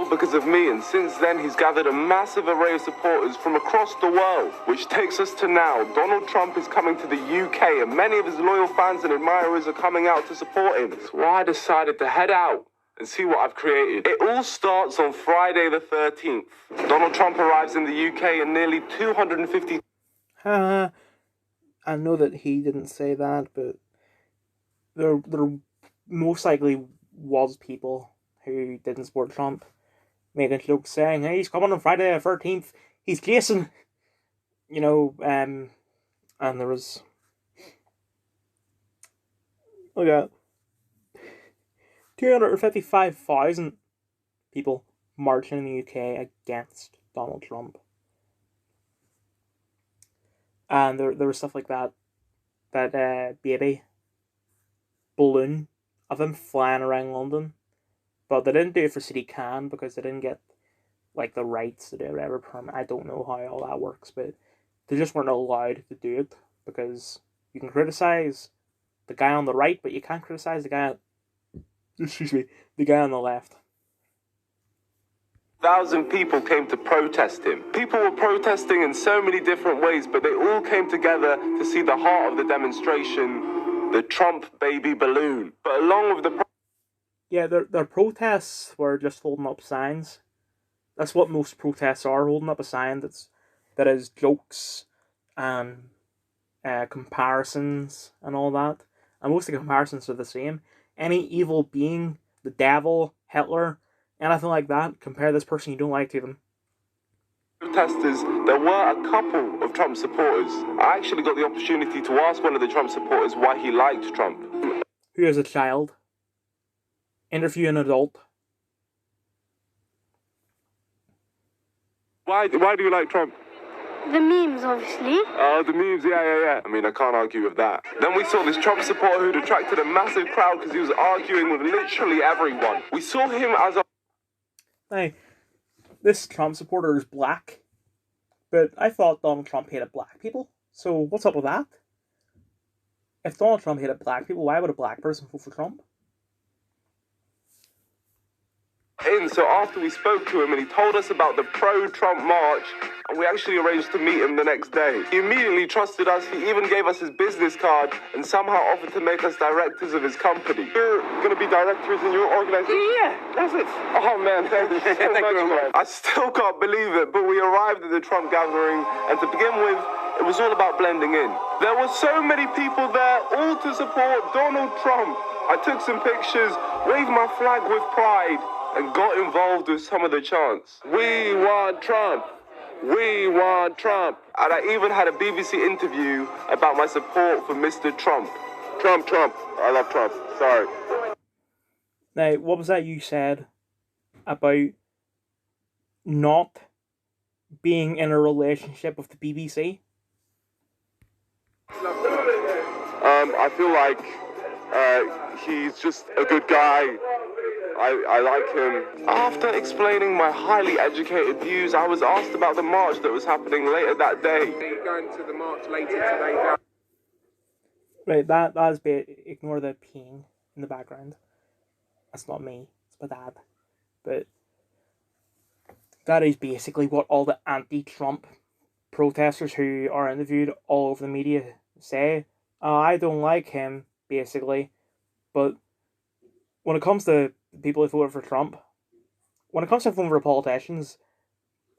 Because of me, and since then he's gathered a massive array of supporters from across the world, which takes us to now. Donald Trump is coming to the UK, and many of his loyal fans and admirers are coming out to support him. So I decided to head out and see what I've created. It all starts on Friday the 13th. Donald Trump arrives in the UK and nearly 250... I know that he didn't say that, but there most likely was people who didn't support Trump making jokes saying, hey, he's coming on Friday the 13th, he's Jason, you know, and there was, look at 255,000 people marching in the UK against Donald Trump. And there was stuff like that baby balloon of him flying around London. But they didn't do it for City Can because they didn't get like the rights to do whatever permit. I don't know how all that works, but they just weren't allowed to do it because you can criticize the guy on the right, but you can't criticize the guy on the left. 1,000 people came to protest him. People were protesting in so many different ways, but they all came together to see the heart of the demonstration, the Trump baby balloon. But along with the... Yeah, their protests were just holding up signs. That's what most protests are, holding up a sign that is jokes and comparisons and all that. And most of the comparisons are the same. Any evil being, the devil, Hitler, anything like that, compare this person you don't like to them. Protesters, there were a couple of Trump supporters. I actually got the opportunity to ask one of the Trump supporters why he liked Trump. Who is a child? Interview an adult. Why do you like Trump? The memes, obviously. Oh, the memes, yeah. I mean, I can't argue with that. Then we saw this Trump supporter who'd attracted a massive crowd because he was arguing with literally everyone. We saw him as a... Now, this Trump supporter is black, but I thought Donald Trump hated black people. So what's up with that? If Donald Trump hated black people, why would a black person vote for Trump? So after we spoke to him and he told us about the pro-Trump march, and we actually arranged to meet him the next day. He immediately trusted us, he even gave us his business card and somehow offered to make us directors of his company. You're going to be directors in your organization? Yeah, that's it. Oh man, thank you so much, man. I still can't believe it, but we arrived at the Trump gathering, and to begin with, it was all about blending in. There were so many people there, all to support Donald Trump. I took some pictures, waved my flag with pride, and got involved with some of the chants. We want Trump. We want Trump. And I even had a BBC interview about my support for Mr. Trump. Trump. I love Trump. Sorry. Now, what was that you said about not being in a relationship with the BBC? I feel like he's just a good guy. I like him. After explaining my highly educated views, I was asked about the march that was happening later that day. Are you going to the march later today? Right, that's ignore the peeing in the background. That's not me, it's my dad. But that is basically what all the anti-Trump protesters who are interviewed all over the media say. I don't like him, basically, but when it comes to people who voted for Trump, when it comes to voting for politicians,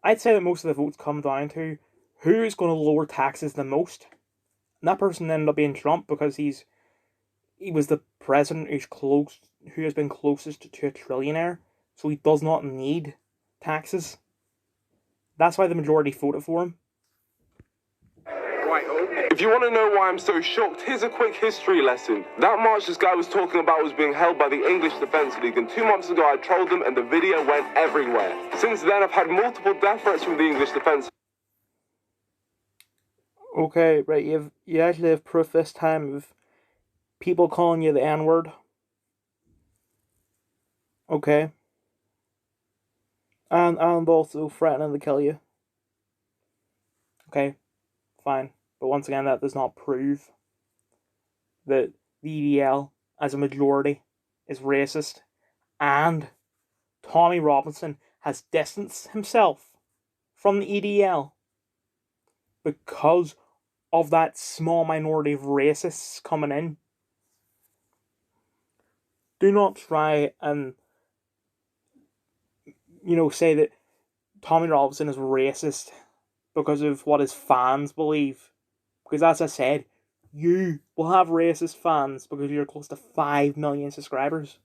I'd say that most of the votes come down to who is going to lower taxes the most. And that person ended up being Trump because he was the president who has been closest to a trillionaire, so he does not need taxes. That's why the majority voted for him. If you want to know why I'm so shocked, here's a quick history lesson. That march this guy was talking about was being held by the English Defence League, and 2 months ago I trolled them and the video went everywhere. Since then I've had multiple death threats from the English Defence. Okay, right, you actually have proof this time of people calling you the N-word. Okay. And also threatening to kill you. Okay, fine. But once again, that does not prove that the EDL, as a majority, is racist. And Tommy Robinson has distanced himself from the EDL because of that small minority of racists coming in. Do not try and, say that Tommy Robinson is racist because of what his fans believe. Because as I said, you will have racist fans because you're close to 5 million subscribers.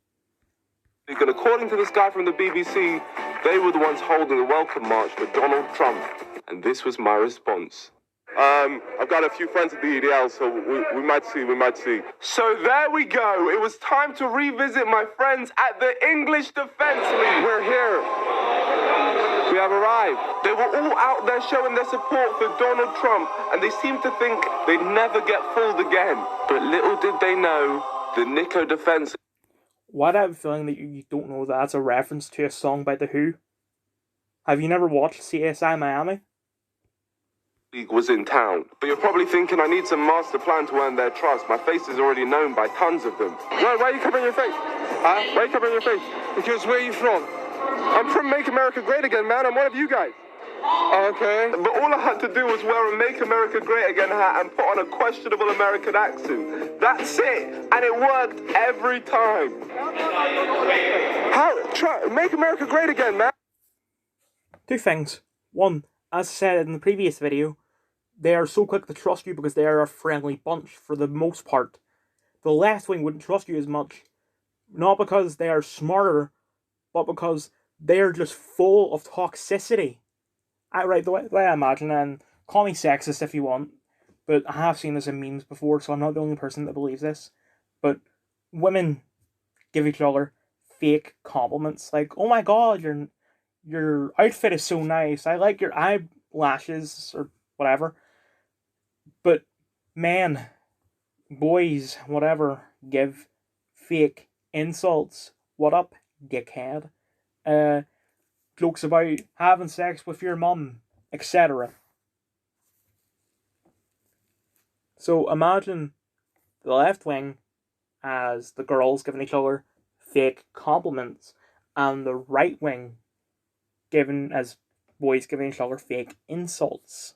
And according to this guy from the BBC, they were the ones holding the welcome march for Donald Trump. And this was my response. I've got a few friends at the EDL, so we might see. So there we go. It was time to revisit my friends at the English Defence League. We're here. We have arrived. They were all out there showing their support for Donald Trump, and they seemed to think they'd never get fooled again. But little did they know, the Niko Defence... Why do I have a feeling that you don't know that's a reference to a song by The Who? Have you never watched CSI Miami? League was in town. But you're probably thinking I need some master plan to earn their trust. My face is already known by tons of them. Why are you covering your face? Huh? Why are you covering your face? Because where are you from? I'm from Make America Great Again, man. I'm one of you guys. Okay. But all I had to do was wear a Make America Great Again hat and put on a questionable American accent. That's it. And it worked every time. Make America Great Again, man. Two things. One, as I said in the previous video, they are so quick to trust you because they are a friendly bunch for the most part. The left wing wouldn't trust you as much, not because they are smarter, but because they are just full of toxicity. The way I imagine, and call me sexist if you want, but I have seen this in memes before, so I'm not the only person that believes this. But women give each other fake compliments, like, "Oh my god, your outfit is so nice. I like your eyelashes," or whatever. But men, boys, whatever, give fake insults. "What up, dickhead?" Jokes about having sex with your mum, etc. So imagine the left wing as the girls giving each other fake compliments, and the right wing given as boys giving each other fake insults.